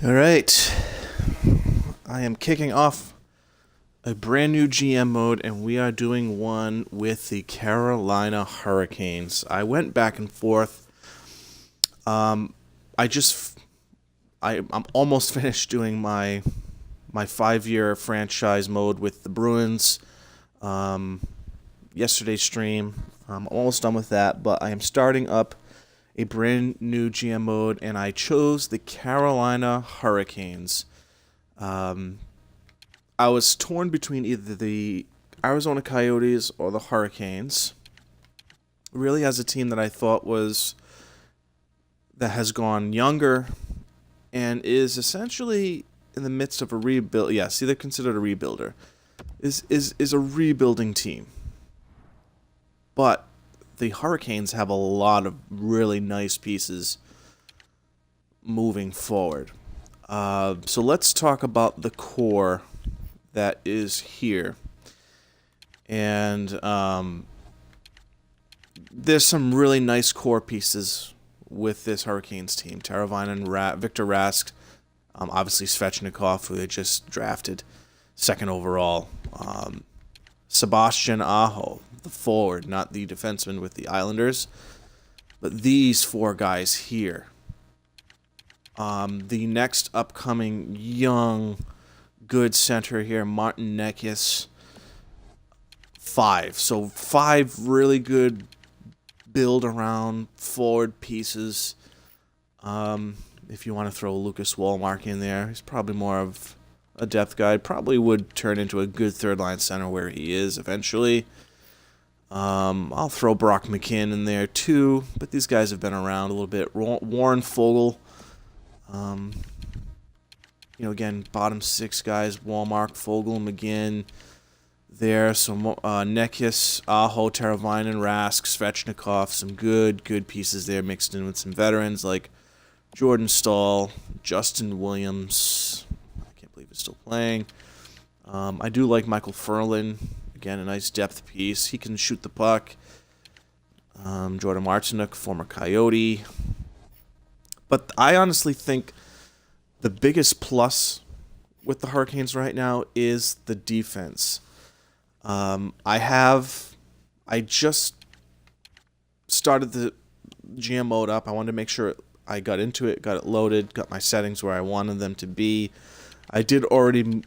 All right. I am kicking off a brand new GM mode, and we are doing one with the Carolina Hurricanes. I went back and forth. Um, I just, I'm almost finished doing my 5 year franchise mode with the Bruins. Um, Yesterday's stream. I'm almost done with that, but I am starting up a brand new GM mode, and I chose the Carolina Hurricanes. Um, I was torn between either the Arizona Coyotes or the Hurricanes. Really, as a team that I thought was that has gone younger and is essentially in the midst of a rebuild. Yeah, see, they're considered a rebuilder. Is a rebuilding team, but the Hurricanes have a lot of really nice pieces moving forward. So let's talk about the core that is here. And there's some really nice core pieces with this Hurricanes team. Teravainen, Victor Rask, obviously Svechnikov, who they just drafted second overall. Sebastian Aho, the forward, not the defenseman with the Islanders. But these four guys here. The next upcoming young, good center here, Martin Necas. So five really good build around forward pieces. If you want to throw Lucas Wallmark in there, he's probably more of a depth guy. Probably would turn into a good third line center where he is eventually. I'll throw Brock McKinn in there too, but these guys have been around a little bit. Warren Fogle. Again, bottom six guys: Wallmark, Fogle, McGinn. There, so Necas, Aho, Teravainen, Rask, Svechnikov, some good pieces there mixed in with some veterans like Jordan Staal, Justin Williams. I can't believe he's still playing. I do like Michael Ferland. Again, a nice depth piece. He can shoot the puck. Jordan Martinook, former Coyote. But I honestly think the biggest plus with the Hurricanes right now is the defense. I just started the GM mode up. I wanted to make sure I got into it, got it loaded, got my settings where I wanted them to be. I did already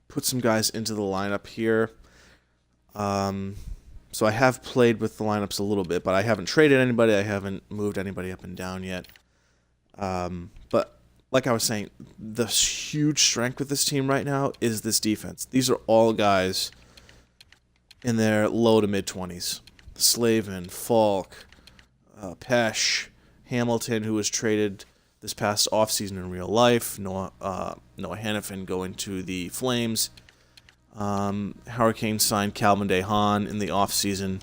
put some guys into the lineup here. So I have played with the lineups a little bit, but I haven't traded anybody. I haven't moved anybody up and down yet. But like I was saying, the huge strength with this team right now is this defense. These are all guys in their low to mid-20s. Slavin, Falk, Pesh, Hamilton, who was traded this past offseason in real life, Noah Hannafin going to the Flames. Hurricanes signed Calvin DeHaan in the offseason.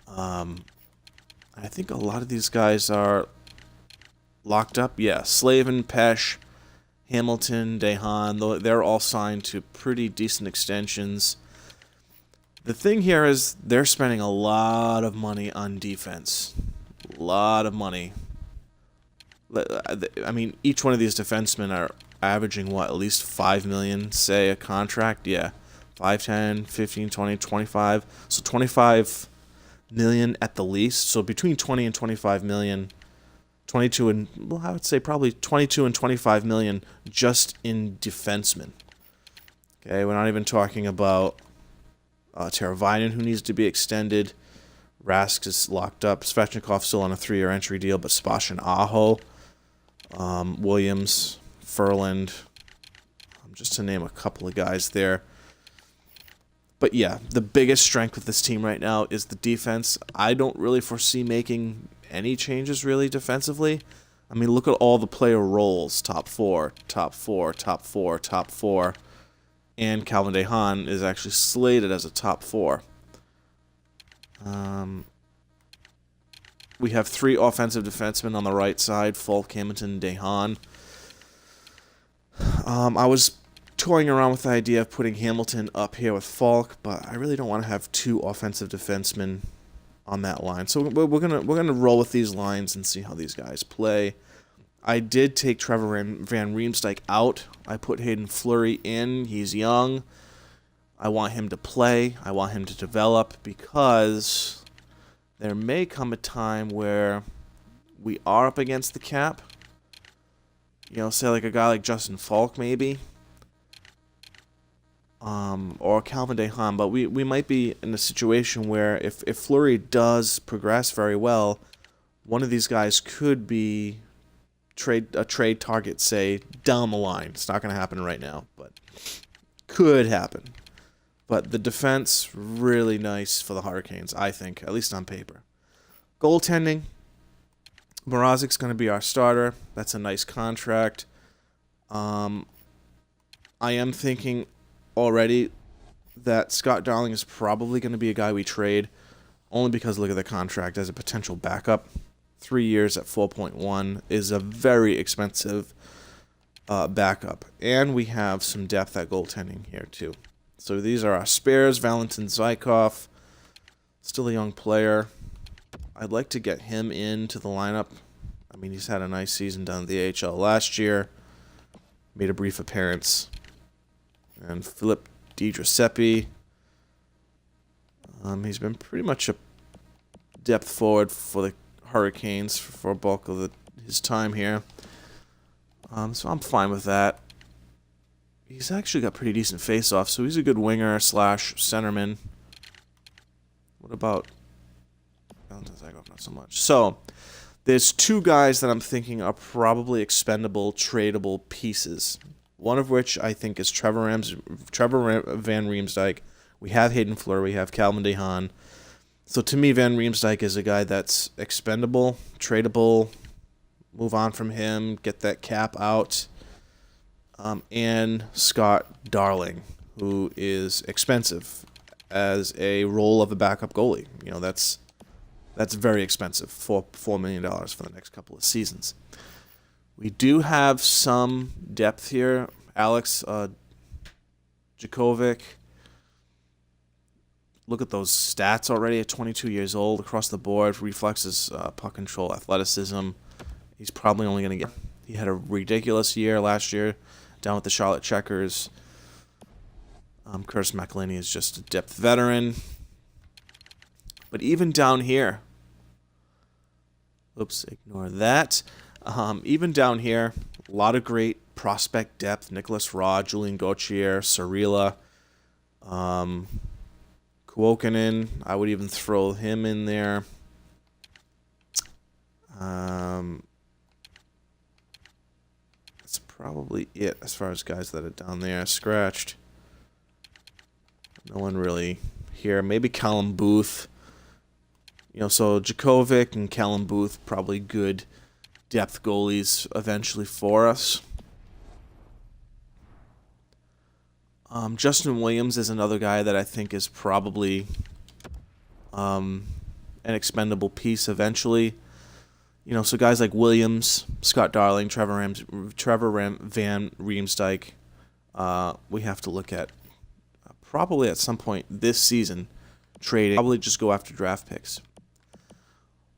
I think a lot of these guys are locked up. Yeah, Slavin, Pesh, Hamilton, DeHaan, they're all signed to pretty decent extensions. The thing here is they're spending a lot of money on defense. A lot of money. I mean, each one of these defensemen are averaging, at least $5 million, say, a contract? Yeah. 5, 10, 15, 20, 25. So $25 million at the least. So between 20 and 25 million, 22 and, I would say probably 22 and 25 million just in defensemen. Okay, we're not even talking about Teravainen, who needs to be extended. Rask is locked up. Svechnikov still on a 3-year entry deal, but Sebastian Aho, Williams, Ferland, just to name a couple of guys there. But yeah, the biggest strength with this team right now is the defense. I don't really foresee making any changes really defensively. I mean, look at all the player roles. Top four, top four, top four, top four. And Calvin DeHaan is actually slated as a top 4. We have 3 offensive defensemen on the right side: Falk, Hamilton, DeHaan. I was toying around with the idea of putting Hamilton up here with Falk, but I really don't want to have 2 offensive defensemen on that line. So we're gonna roll with these lines and see how these guys play. I did take Trevor Van Riemsdyk out. I put Hayden Fleury in. He's young. I want him to play. I want him to develop because there may come a time where we are up against the cap. You know, say like a guy like Justin Falk maybe. Or Calvin DeHaan. But we might be in a situation where if Fleury does progress very well, one of these guys could be a trade target, say, down the line. It's not going to happen right now, but could happen. But the defense, really nice for the Hurricanes, I think, at least on paper. Goaltending, Mrazek's going to be our starter. That's a nice contract. I am thinking already that Scott Darling is probably going to be a guy we trade, only because look at the contract as a potential backup. 3 years at 4.1 is a very expensive backup. And we have some depth at goaltending here, too. So these are our spares. Valentin Zykov, still a young player. I'd like to get him into the lineup. I mean, he's had a nice season down at the AHL last year. Made a brief appearance. And Philip DiGiuseppe. He's been pretty much a depth forward for the Hurricanes for a bulk of his time here. So I'm fine with that. He's actually got pretty decent face-off, so he's a good winger / centerman. What about Valentin Zykov? Not so much. So there's two guys that I'm thinking are probably expendable, tradable pieces. One of which I think is Trevor Van Riemsdyk. We have Hayden Fleury. We have Calvin DeHaan. So to me, Van Riemsdyk is a guy that's expendable, tradable, move on from him, get that cap out. And Scott Darling, who is expensive as a role of a backup goalie. You know, that's very expensive, $4 million for the next couple of seasons. We do have some depth here. Alex Jakovic. Look at those stats already at 22 years old across the board. Reflexes, puck control, athleticism. He's probably only going to get... He had a ridiculous year last year down with the Charlotte Checkers. Curtis McElhinney is just a depth veteran. But even down here... Oops, ignore that. Even down here, a lot of great prospect depth. Nicholas Rod, Julian Gauthier, Sarila, Kuokkanen. I would even throw him in there. That's probably it as far as guys that are down there scratched. No one really here. Maybe Callum Booth. You know, so Jakovic and Callum Booth, probably good depth goalies eventually for us. Justin Williams is another guy that I think is probably an expendable piece eventually. You know, so guys like Williams, Scott Darling, Trevor Van Riemsdyk, we have to look at probably at some point this season trading. Probably just go after draft picks.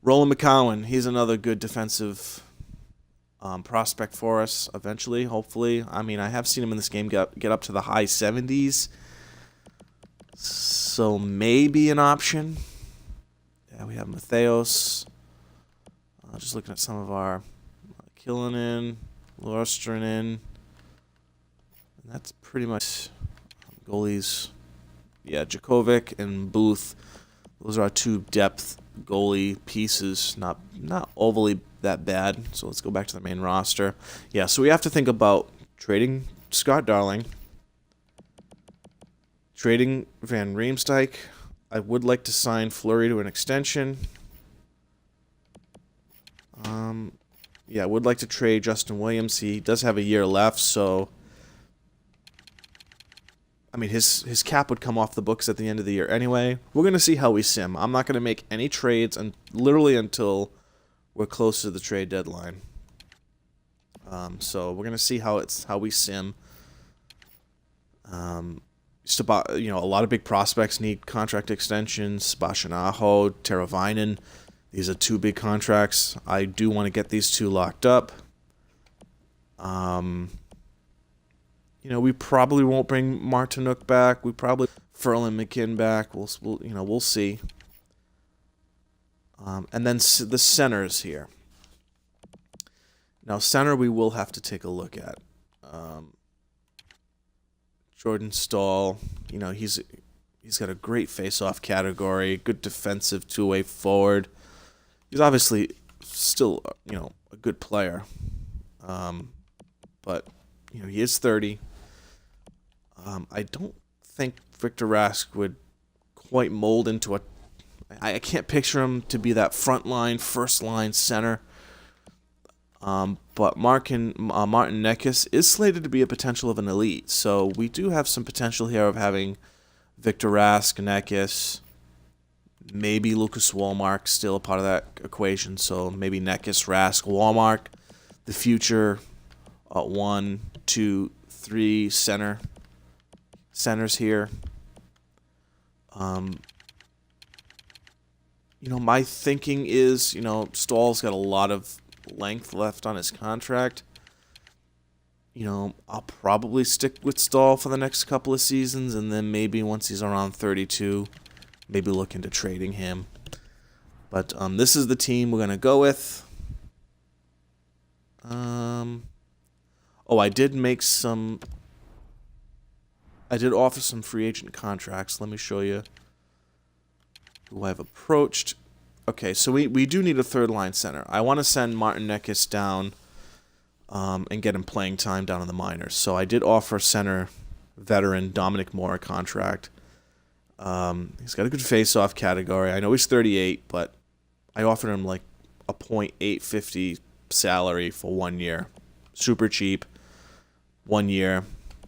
Roland McCowan, he's another good defensive prospect for us eventually, hopefully. I mean, I have seen him in this game get up to the high 70s. So maybe an option. Yeah, we have Matheos. Just looking at some of our Killinen, Lorstrinen. And that's pretty much goalies. Yeah, Jakovic and Booth. Those are our two depth goalie pieces. Not overly that bad. So let's go back to the main roster. Yeah, so we have to think about trading Scott Darling, trading Van Riemsdyk. I would like to sign Fleury to an extension. Yeah, I would like to trade Justin Williams. He does have a year left, so I mean his cap would come off the books at the end of the year anyway. We're gonna see how we sim. I'm not gonna make any trades literally until we're close to the trade deadline. So we're gonna see how we sim. Just about, you know, a lot of big prospects need contract extensions. Sebastian Aho, Teravainen. These are two big contracts. I do want to get these two locked up. We probably won't bring Martinook back. We probably Ferland McKinn back. We'll see. And then the centers here. Now, center we will have to take a look at. Jordan Staal, he's got a great face-off category, good defensive two-way forward. He's obviously still, a good player. But, he is 30. I don't think Victor Rask would quite mold into a... I can't picture him to be that front-line, first-line center. But Martin Necas is slated to be a potential of an elite. So we do have some potential here of having Victor Rask, Necas, maybe Lucas Wallmark still a part of that equation. So maybe Necas, Rask, Wallmark, the future 1, 2, 3 centers here. My thinking is, Stahl's got a lot of length left on his contract. I'll probably stick with Stahl for the next couple of seasons, and then maybe once he's around 32, maybe look into trading him. But this is the team we're going to go with. I did offer some free agent contracts. Let me show you who I've approached. Okay, so we do need a third-line center. I want to send Martin Necas down and get him playing time down in the minors. So I did offer center veteran Dominic Moore a contract. He's got a good face-off category. I know he's 38, but I offered him like a .850 salary for 1 year. Super cheap, 1 year.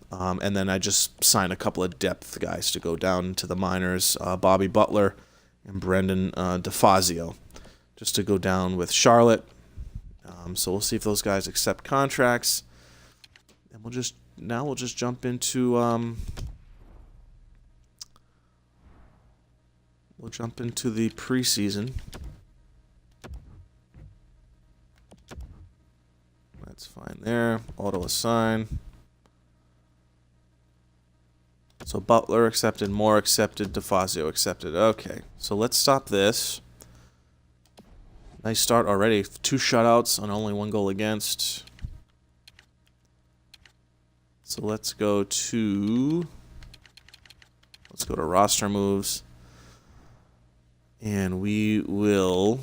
And then I just signed a couple of depth guys to go down to the minors. Bobby Butler and Brendan DeFazio, just to go down with Charlotte. So we'll see if those guys accept contracts, and we'll just jump into the preseason. That's fine there. Auto assign. So Butler accepted, Moore accepted, DeFazio accepted. Okay, so let's stop this. Nice start already. 2 shutouts on only 1 goal against. So let's go to roster moves. And we will...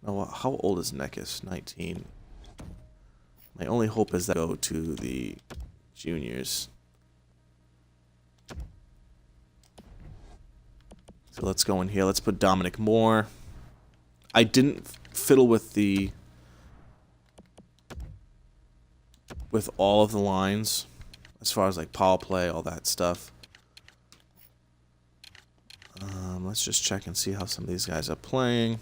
Oh, how old is Necas? 19. My only hope is that I go to the juniors. So let's go in here. Let's put Dominic Moore. I didn't fiddle with all of the lines as far as like power play, all that stuff. Let's just check and see how some of these guys are playing.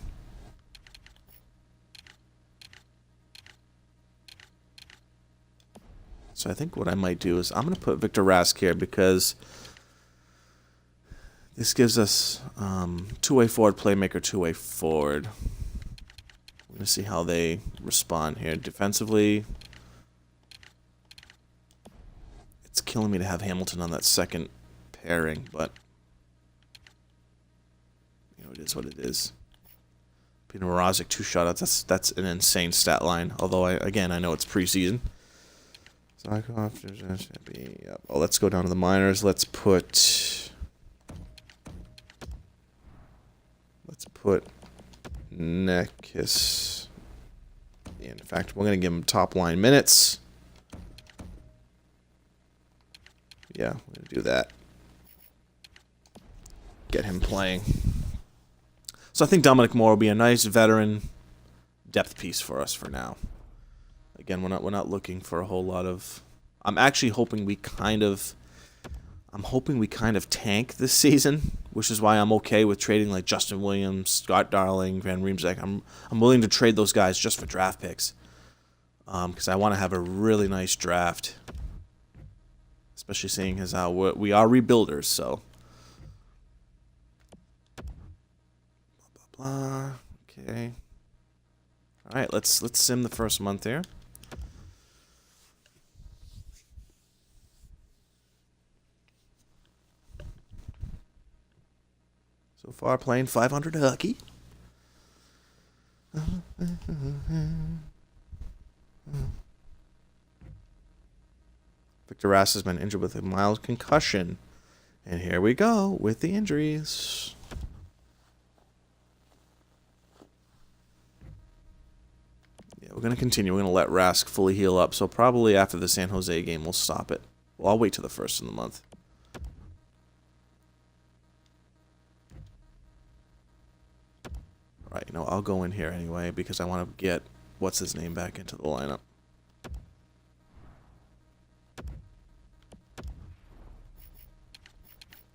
So I think what I might do is I'm going to put Victor Rask here because this gives us two-way forward playmaker, two-way forward. We're going to see how they respond here. Defensively, it's killing me to have Hamilton on that second pairing, but it is what it is. Peter Mrazek, 2 shutouts. That's an insane stat line. Although I know it's preseason. Oh, let's go down to the minors. Let's put Necas. In fact, we're gonna give him top line minutes. Yeah, we're gonna do that. Get him playing. So I think Dominic Moore will be a nice veteran depth piece for us for now. Again, we're not looking for a whole lot of. I'm actually hoping we kind of tank this season, which is why I'm okay with trading like Justin Williams, Scott Darling, Van Riemsdyk. I'm willing to trade those guys just for draft picks, because I want to have a really nice draft, especially seeing as how we are rebuilders. So. Blah, blah, blah. Okay. All right, let's sim the first month here. So far, playing 500 hockey. Victor Rask has been injured with a mild concussion. And here we go with the injuries. Yeah, we're going to continue. We're going to let Rask fully heal up. So probably after the San Jose game, we'll stop it. Well, I'll wait till the first of the month. All right, I'll go in here anyway because I want to get what's his name back into the lineup.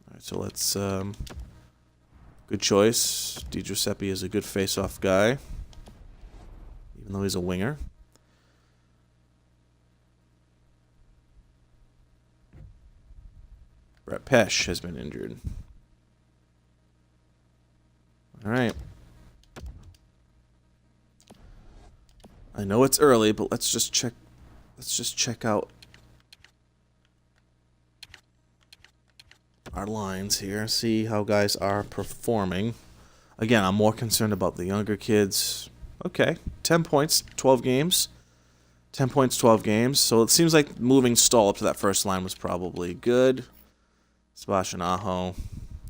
All right, so let's. Good choice. DiGiuseppe is a good face-off guy, even though he's a winger. Brett Pesce has been injured. All right. I know it's early, but let's just check. Let's just check out our lines here. See how guys are performing. Again, I'm more concerned about the younger kids. Okay, 10 points, 12 games. 10 points, 12 games. So it seems like moving Stahl up to that first line was probably good. Sebastian Aho.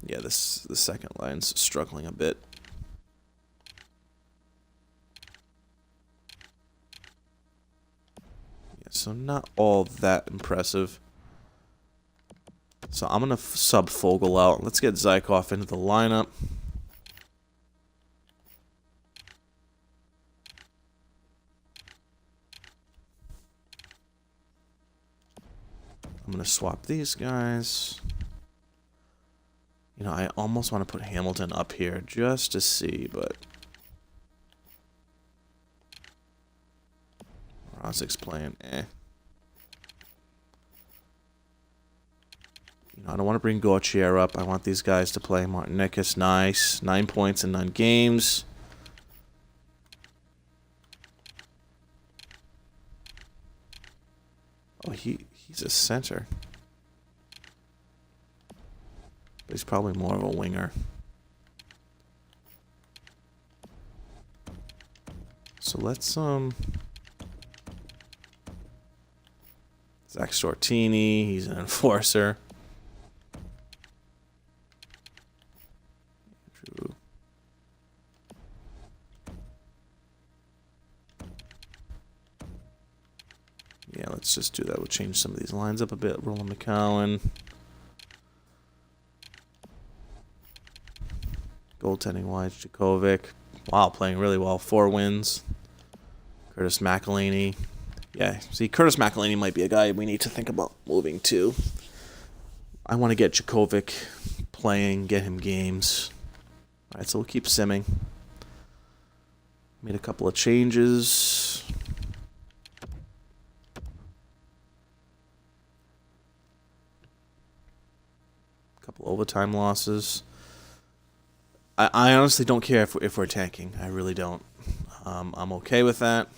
Yeah, the second line's struggling a bit. Yeah, so not all that impressive. So I'm going to sub Fogle out. Let's get Zykov into the lineup. I'm going to swap these guys. I almost want to put Hamilton up here just to see, but Rosic's playing, I don't want to bring Gauthier up. I want these guys to play. Martinikas, nice. 9 points in 9 games. Oh, he's a center. But he's probably more of a winger. So let's, Zach Stortini, he's an enforcer. Yeah, let's just do that. We'll change some of these lines up a bit. Roland McCowan. Goaltending wise, Djokovic. Wow, playing really well. 4 wins. Curtis McElhinney. Yeah, see, Curtis McElhinney might be a guy we need to think about moving to. I want to get Djokovic playing, get him games. All right, so we'll keep simming. Made a couple of changes. Couple overtime losses. I honestly don't care if we're tanking. I really don't. I'm okay with that.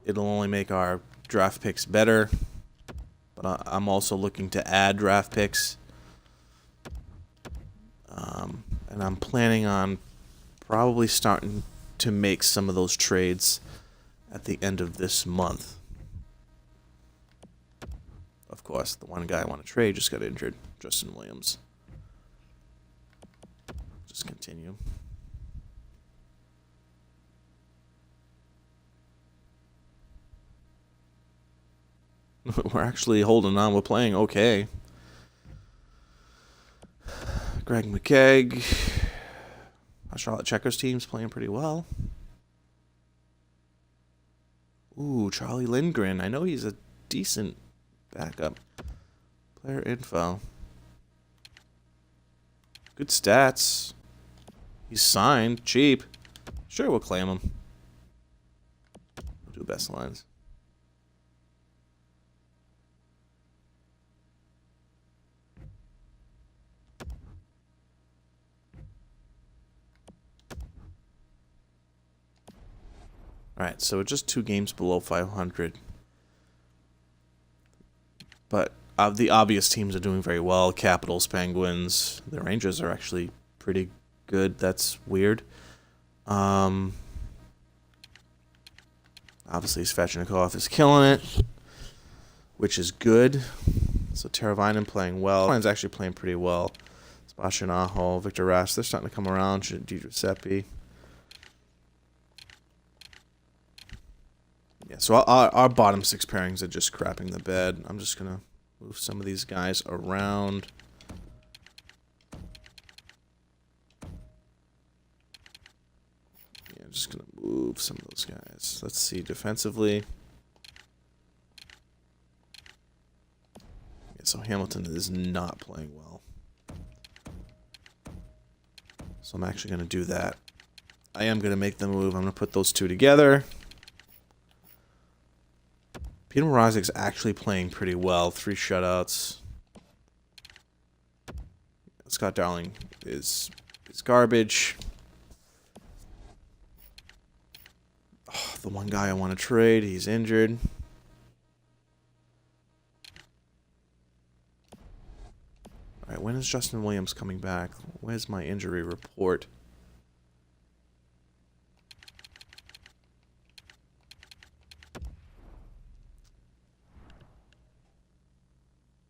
It'll only make our draft picks better. But I'm also looking to add draft picks. And I'm planning on probably starting to make some of those trades at the end of this month. Of course, the one guy I want to trade just got injured, Justin Williams. Just continue. We're actually holding on. We're playing okay. Greg McKegg. Our Charlotte Checkers team's playing pretty well. Ooh, Charlie Lindgren. I know he's a decent backup. Player info. Good stats. He's signed. Cheap. Sure, we'll claim him. We'll do best lines. Alright, so we're just 2 games below 500. But the obvious teams are doing very well. Capitals, Penguins. The Rangers are actually pretty good. That's weird. Obviously, Svechnikov is killing it, which is good. So Teravainen playing well. Teravainen's actually playing pretty well. Sebastian Aho, Victor Rask, they're starting to come around. Di Giuseppe. Yeah, so our bottom 6 pairings are just crapping the bed. I'm just going to move some of these guys around. Yeah, I'm just going to move some of those guys. Let's see, defensively. Yeah, so Hamilton is not playing well. So I'm actually going to do that. I am going to make the move. I'm going to put those 2 together. Peter Mrazek's actually playing pretty well. 3 shutouts. Scott Darling is garbage. Oh, the one guy I want to trade, he's injured. Alright, when is Justin Williams coming back? Where's my injury report?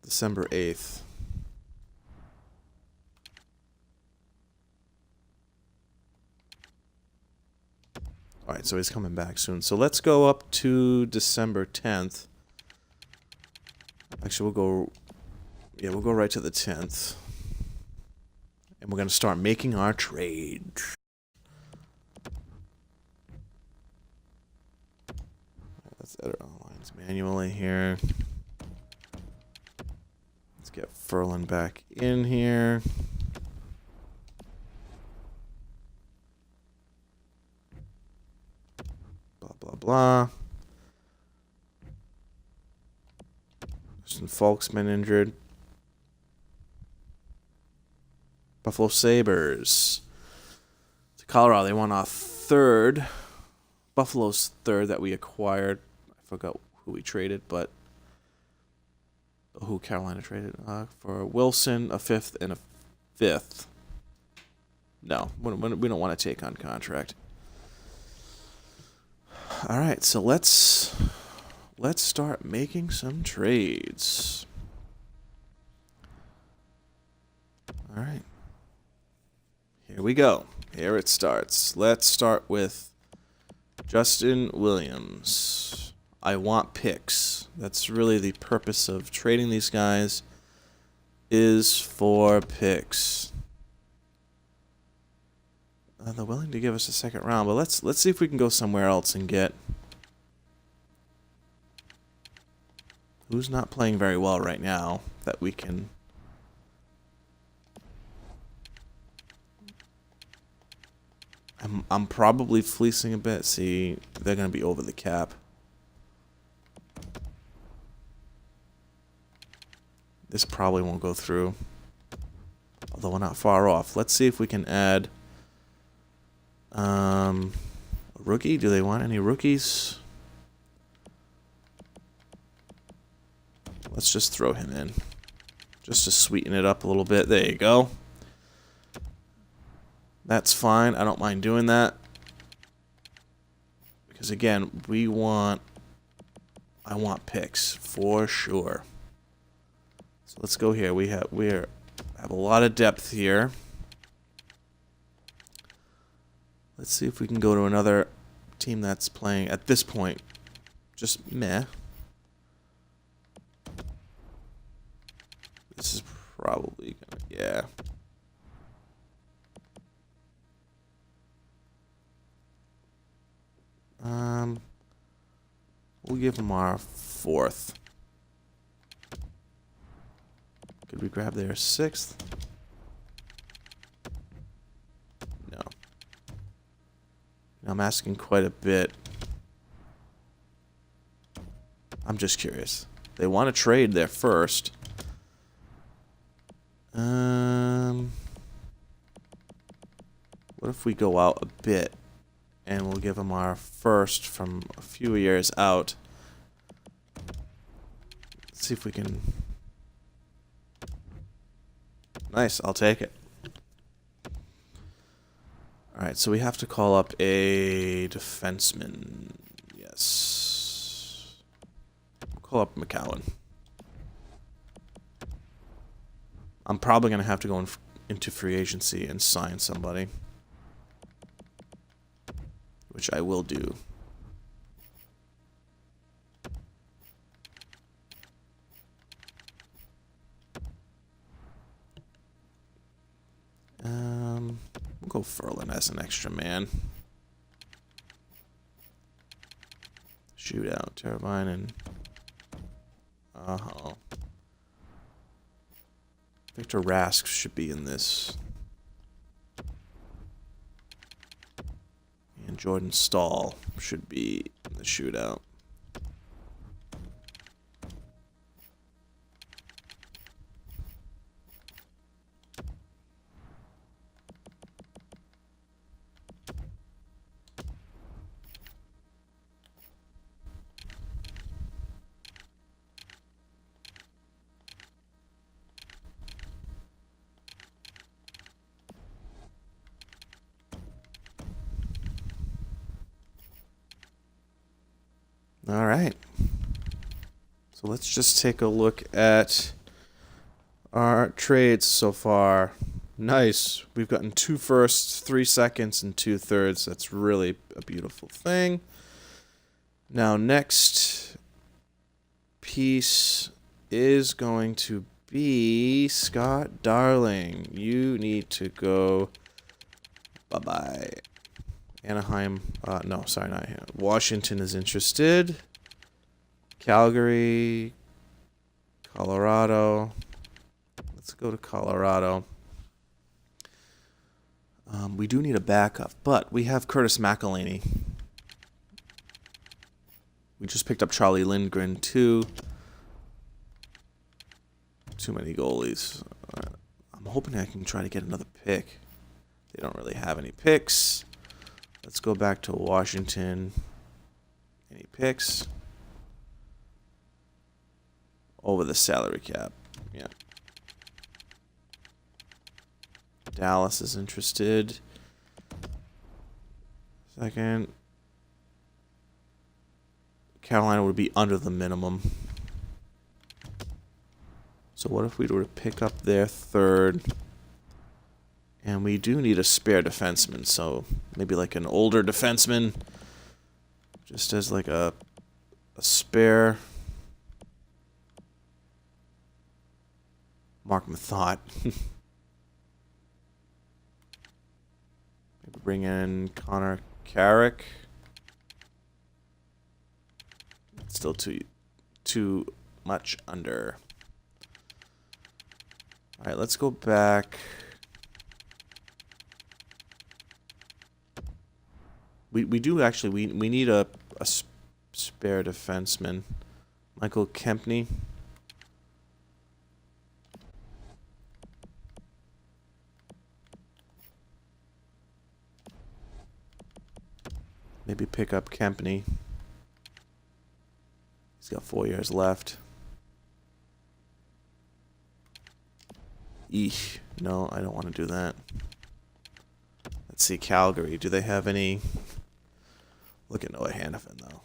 December 8th. Alright, so he's coming back soon. So let's go up to December 10th. Actually, we'll go right to the 10th. And we're going to start making our trade. Let's edit our lines manually here. Let's get Ferland back in here. Blah, blah, blah. Justin Folksman injured. Buffalo Sabres. To Colorado, they want our 3rd. Buffalo's 3rd that we acquired. I forgot who we traded, but who Carolina traded for Wilson, a 5th and a 5th. No, we don't want to take on contract. All right, so let's start making some trades. All right. Here we go. Here it starts. Let's start with Justin Williams. I want picks. That's really the purpose of trading these guys, is for picks. They're willing to give us a 2nd round, but let's see if we can go somewhere else and get who's not playing very well right now that we can. I'm probably fleecing a bit. See, they're going to be over the cap. This probably won't go through. Although we're not far off. Let's see if we can add a rookie. Do they want any rookies? Let's just throw him in. Just to sweeten it up a little bit. There you go. That's fine. I don't mind doing that. Because again, I want picks for sure. So let's go here. We have a lot of depth here. Let's see if we can go to another team that's playing at this point just meh. This is probably gonna, yeah. We'll give them our 4th. Could we grab their 6th? No. I'm asking quite a bit. I'm just curious. They want to trade their 1st. What if we go out a bit and we'll give him our first from a few years out. Let's see if we can... Nice, I'll take it. Alright, so we have to call up a defenseman. Yes. We'll call up McCowan. I'm probably going to have to go into free agency and sign somebody. Which I will do. We'll go Ferland as an extra man. Shootout, Turbine, and... Victor Rask should be in this. And Jordan Stahl should be in the shootout. All right. So let's just take a look at our trades so far. Nice. We've gotten 2 firsts, 3 seconds, and 2 thirds. That's really a beautiful thing. Now, next piece is going to be Scott Darling. You need to go. Bye-bye. Anaheim, no, sorry, not here. Washington is interested. Calgary, Colorado. Let's go to Colorado. We do need a backup, but we have Curtis McElhinney. We just picked up Charlie Lindgren, too. Too many goalies. I'm hoping I can try to get another pick. They don't really have any picks. Let's go back to Washington. Any picks? Over the salary cap. Yeah. Dallas is interested. Second. Carolina would be under the minimum. So what if we were to pick up their third? And we do need a spare defenseman, so maybe like an older defenseman. Just as like a spare. Mark Mathot. Maybe bring in Connor Carrick. Still too much under. All right, let's go back. We do actually, we need a spare defenseman. Michael Kempney. Maybe pick up Kempney. He's got 4 years left. Eesh. No, I don't want to do that. Let's see, Calgary. Do they have any... Look at Noah Hannafin, though.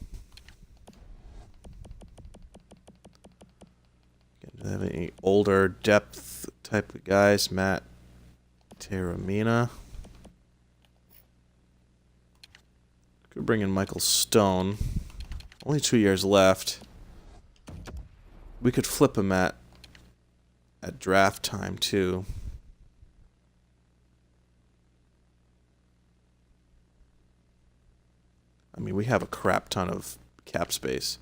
Do they have any older depth type of guys? Matt Terramina. Could bring in Michael Stone. Only 2 years left. We could flip him at draft time, too. I mean, we have a crap ton of cap space.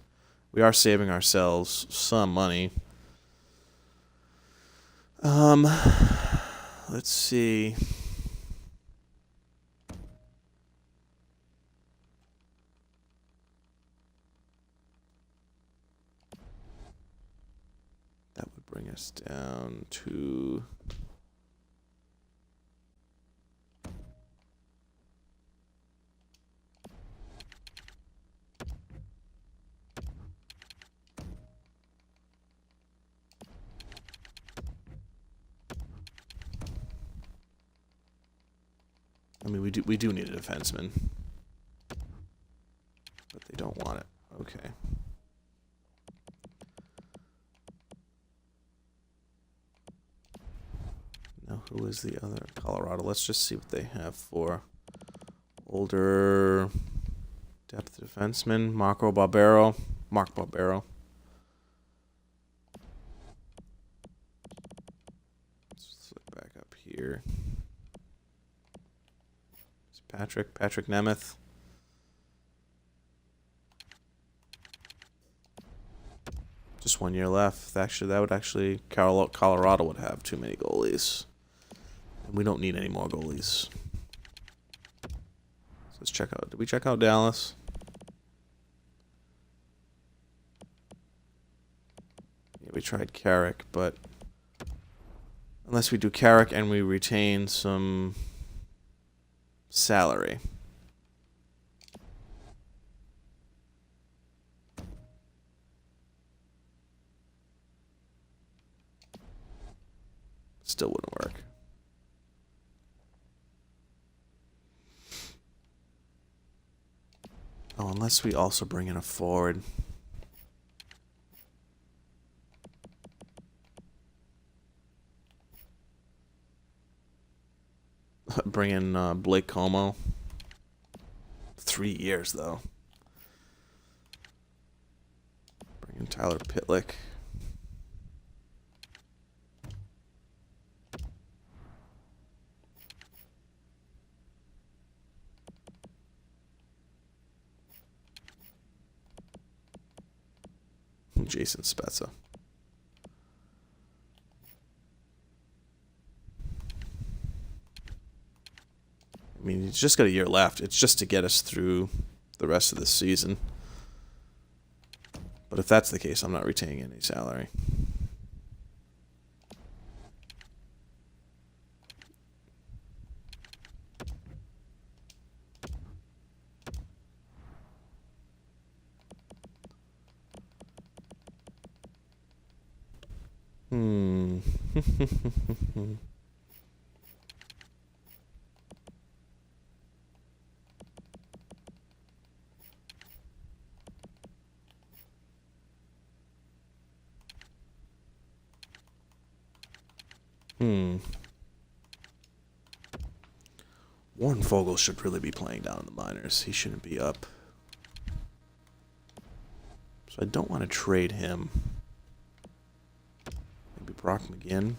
We are saving ourselves some money. Let's see. That would bring us down to... I mean, we do need a defenseman. But they don't want it. Okay. Now, who is the other? Colorado. Let's just see what they have for older depth defenseman. Mark Barbero. Let's look back up here. It's Patrick Nemeth. Just 1 year left. Actually, Colorado would have too many goalies. And we don't need any more goalies. So let's check out. Did we check out Dallas? Yeah, we tried Carrick, but unless we do Carrick and we retain some salary. Still wouldn't work. Oh, unless we also bring in a forward. Bring in Blake Como. 3 years, though. Bring in Tyler Pitlick. Jason Spezza. I mean, he's just got a year left. It's just to get us through the rest of the season. But if that's the case, I'm not retaining any salary. Warren Fogle should really be playing down in the minors. He shouldn't be up. So I don't want to trade him. Maybe Brock McGinn.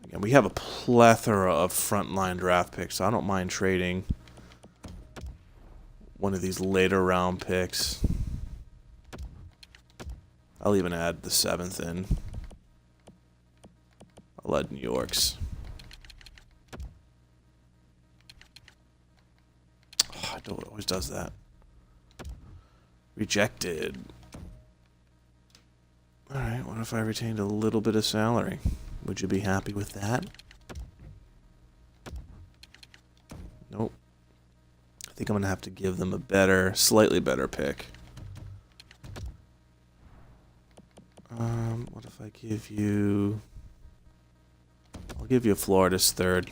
Again, we have a plethora of frontline draft picks, so I don't mind trading one of these later round picks. I'll even add the 7th in. I'll add New York's. Oh, I know it always does that. Rejected. Alright, what if I retained a little bit of salary? Would you be happy with that? Nope. I think I'm going to have to give them a better, slightly better pick. What if I give you... I'll give you Florida's 3rd.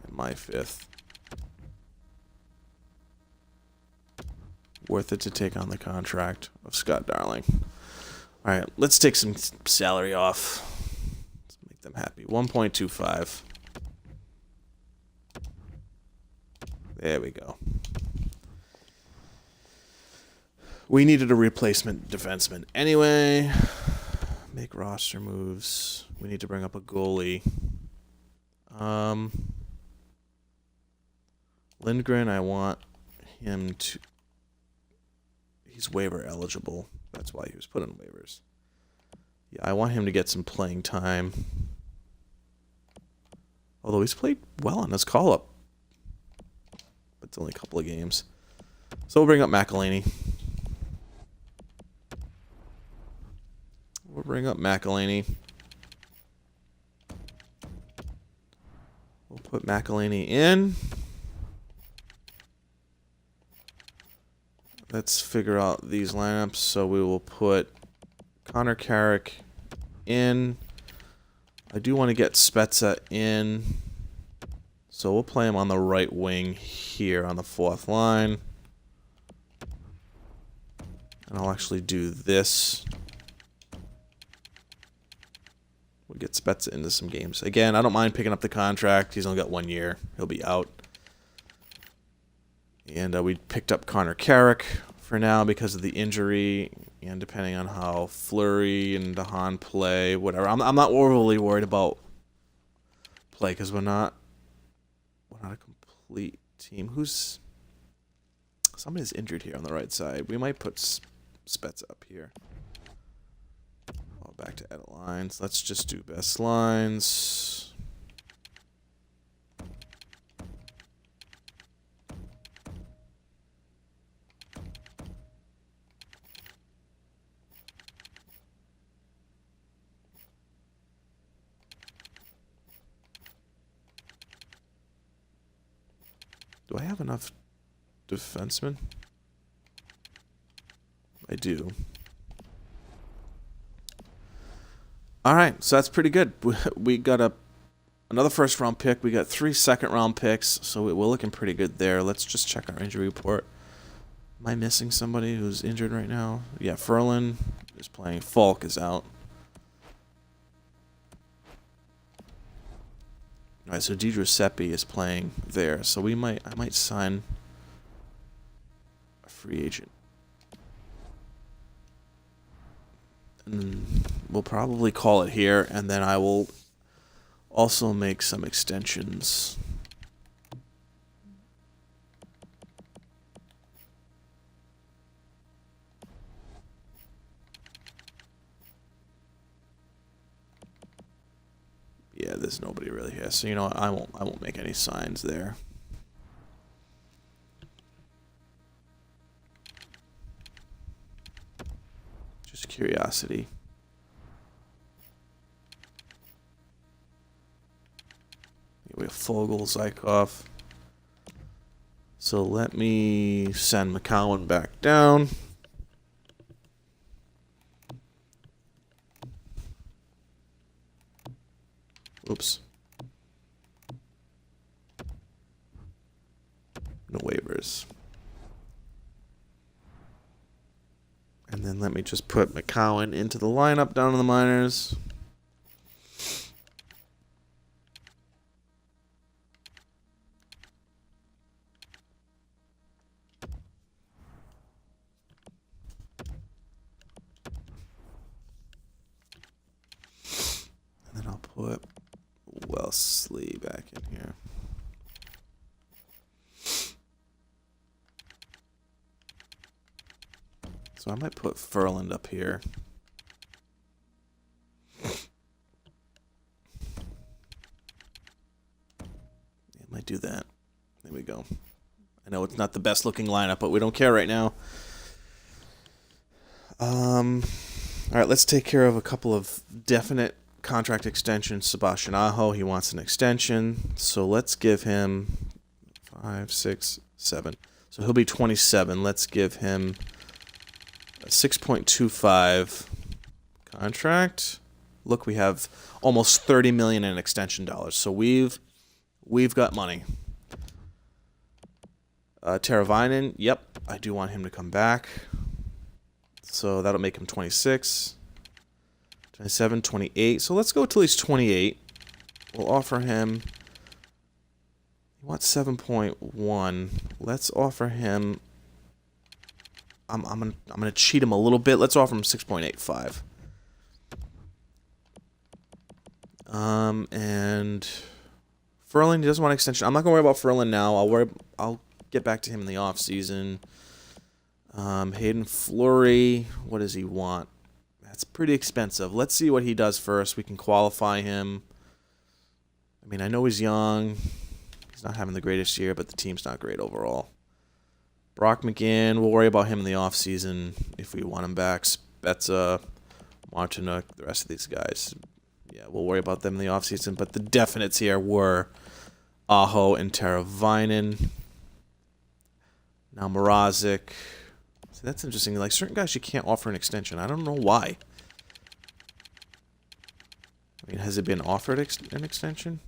And my 5th. Worth it to take on the contract of Scott Darling. Alright, let's take some salary off. Let's make them happy. 1.25. There we go. We needed a replacement defenseman anyway. Make roster moves. We need to bring up a goalie. Lindgren, I want him to... He's waiver eligible. That's why he was put on waivers. Yeah, I want him to get some playing time. Although he's played well on his call-up. But it's only a couple of games. So we'll bring up McElhaney. We'll bring up McElhaney. We'll put McElhaney in. let's figure out these lineups. So we will put Connor Carrick in. I do want to get Spezza in. So we'll play him on the right wing here on the 4th line. And I'll actually do this. We'll get Spezza into some games. Again, I don't mind picking up the contract. He's only got 1 year. He'll be out. And we picked up Connor Carrick for now because of the injury. And depending on how Fleury and DeHaan play, whatever. I'm not overly worried about play because we're not a complete team. Somebody's injured here on the right side. We might put Spezza up here. Back to edit lines. Let's just do best lines. Do I have enough defensemen? I do. All right, so that's pretty good. We got another 1st-round pick. We got 3 second-round picks, so we're looking pretty good there. Let's just check our injury report. Am I missing somebody who's injured right now? Yeah, Ferland is playing. Falk is out. All right, so DiGiuseppe is playing there. So I might sign a free agent. And we'll probably call it here, and then I will also make some extensions. Yeah, there's nobody really here, so you know what? I won't make any signs there. Just curiosity. We have Fogel, Zykov. So let me send McCowan back down. Oops. No waivers. And then let me just put McCowan into the lineup down in the minors. And then I'll put Wellesley back in here. So I might put Ferland up here. Yeah, I might do that. There we go. I know it's not the best looking lineup, but we don't care right now. All right, let's take care of a couple of definite contract extensions. Sebastian Aho, he wants an extension. So let's give him 5, 6, 7. So he'll be 27. Let's give him a 6.25 contract. Look, we have almost $30 million in extension dollars. So we've got money. Teravainen, yep, I do want him to come back. So that'll make him 26, 27, 28. So let's go till he's 28. We'll offer him. He wants 7.1. Let's offer him. I'm gonna cheat him a little bit. Let's offer him 6.85. And Ferland, he doesn't want an extension. I'm not gonna worry about Ferland now. I'll get back to him in the off season. Hayden Fleury, what does he want? That's pretty expensive. Let's see what he does first. We can qualify him. I mean, I know he's young. He's not having the greatest year, but the team's not great overall. Brock McGinn, we'll worry about him in the offseason if we want him back. Spezza, Martinuk, the rest of these guys. Yeah, we'll worry about them in the offseason. But the definites here were Aho and Teravainen. Now Mrazek, So that's interesting. Like, certain guys you can't offer an extension. I don't know why. I mean, has it been offered an extension?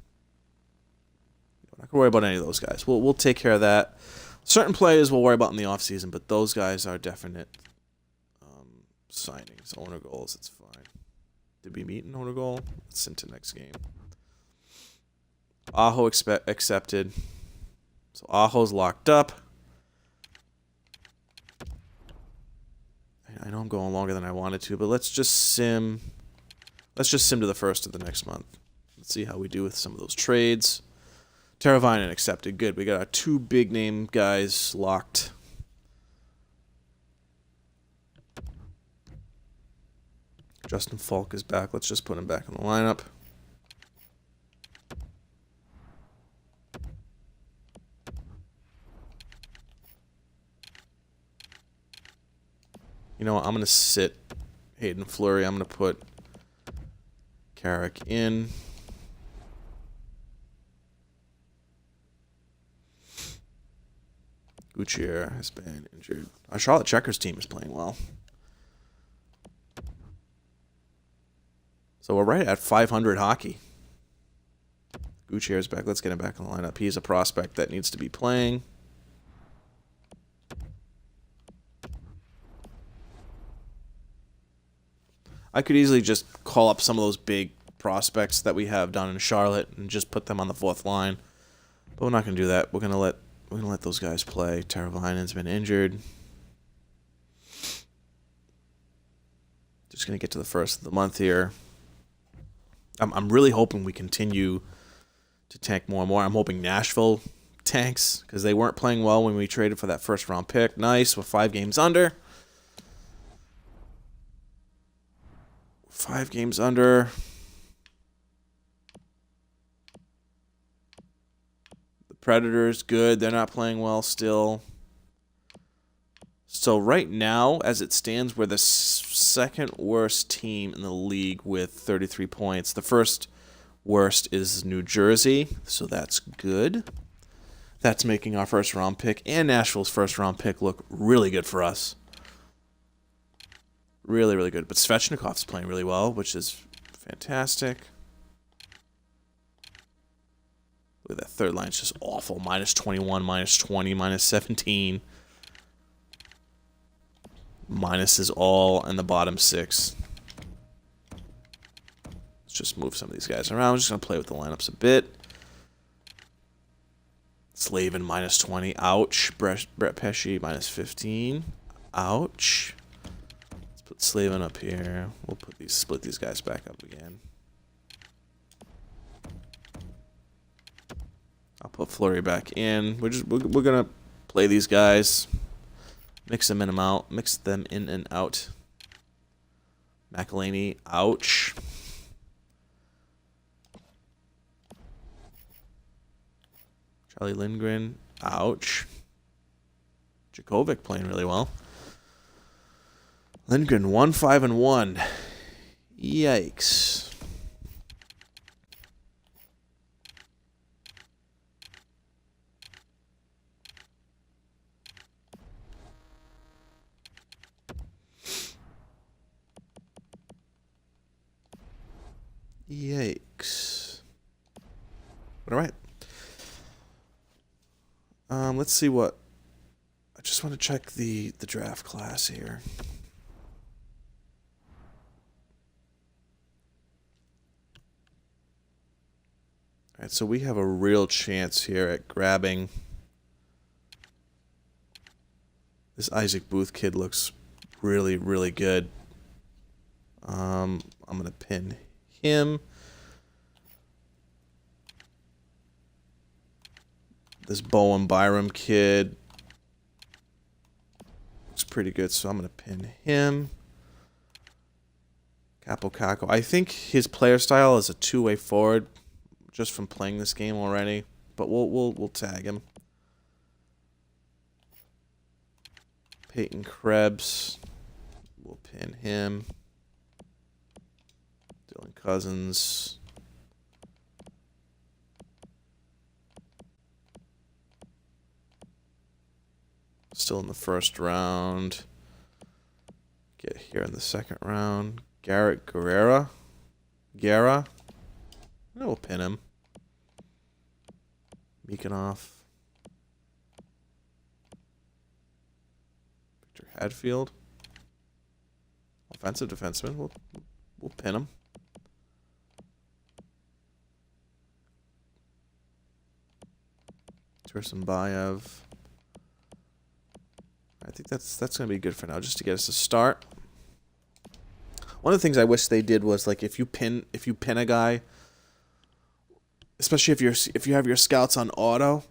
I'm not going to worry about any of those guys. We'll take care of that. Certain players we'll worry about in the offseason, but those guys are definite signings. Owner goals, it's fine. Did we meet an owner goal? Let's into next game. Aho accepted. So Aho's locked up. I know I'm going longer than I wanted to, but let's just sim. Let's just sim to the first of the next month. Let's see how we do with some of those trades. Teravainen accepted. Good. We got our 2 big name guys locked. Justin Falk is back. Let's just put him back in the lineup. You know what? I'm going to sit Hayden Fleury. I'm going to put Carrick in. Gutierrez has been injured. Our Charlotte Checkers team is playing well. So we're right at 500 hockey. Gutierrez back. Let's get him back in the lineup. He's a prospect that needs to be playing. I could easily just call up some of those big prospects that we have down in Charlotte and just put them on the 4th line. But we're not going to do that. We're going to let those guys play. Teravainen's been injured. Just going to get to the first of the month here. I'm really hoping we continue to tank more and more. I'm hoping Nashville tanks because they weren't playing well when we traded for that first round pick. Nice. We're 5 games under. 5 games under. The Predators, good. They're not playing well still. So right now, as it stands, we're the second worst team in the league with 33 points. The first worst is New Jersey, so that's good. That's making our first round pick and Nashville's first round pick look really good for us. Really, really good. But Svechnikov's playing really well, which is fantastic. Look at that third line. It's just awful. Minus 21, minus 20, minus 17. Minus is all in the bottom 6. Let's just move some of these guys around. I'm just going to play with the lineups a bit. Slavin, minus 20. Ouch. Brett Pesce, minus 15. Ouch. Put Slavin up here. We'll split these guys back up again. I'll put Fleury back in. We're gonna play these guys, mix them in and out. McElhinney, ouch. Charlie Lindgren, ouch. Djokovic playing really well. Lindgren 1-5-1. Yikes. Yikes. But all right. Let's see what. I just want to check the draft class here. All right, so we have a real chance here at grabbing. This Isaac Booth kid looks really, really good. I'm going to pin him. This Bowen Byram kid looks pretty good, so I'm going to pin him. Capo Caco. I think his player style is a two-way forward, just from playing this game already. But we'll tag him. Peyton Krebs. We'll pin him. Dylan Cousins. Still in the first round. here in the second round. Garrett Guerra. Guerra. We'll pin him. Meekinoff. Victor Hadfield. Offensive defenseman. We'll pin him. Tursunbayev. I think that's going to be good for now, just to get us a start. One of the things I wish they did was, like, if you pin a guy, especially if you have your scouts on auto,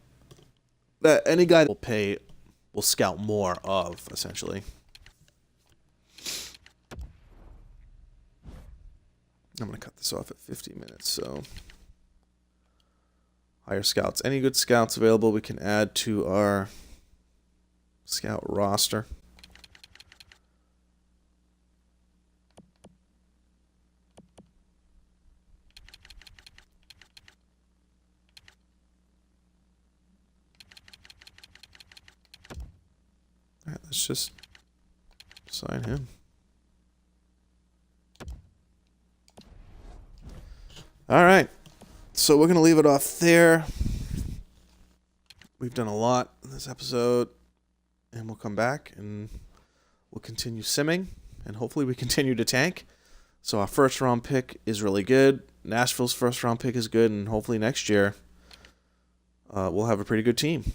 that any guy will scout more of, essentially. I'm going to cut this off at 50 minutes, so hire scouts. Any good scouts available we can add to our scout roster. All right, let's just sign him. All right, so we're going to leave it off there. We've done a lot in this episode, and we'll come back and we'll continue simming, and hopefully we continue to tank. So our first round pick is really good. Nashville's first round pick is good, and hopefully next year we'll have a pretty good team.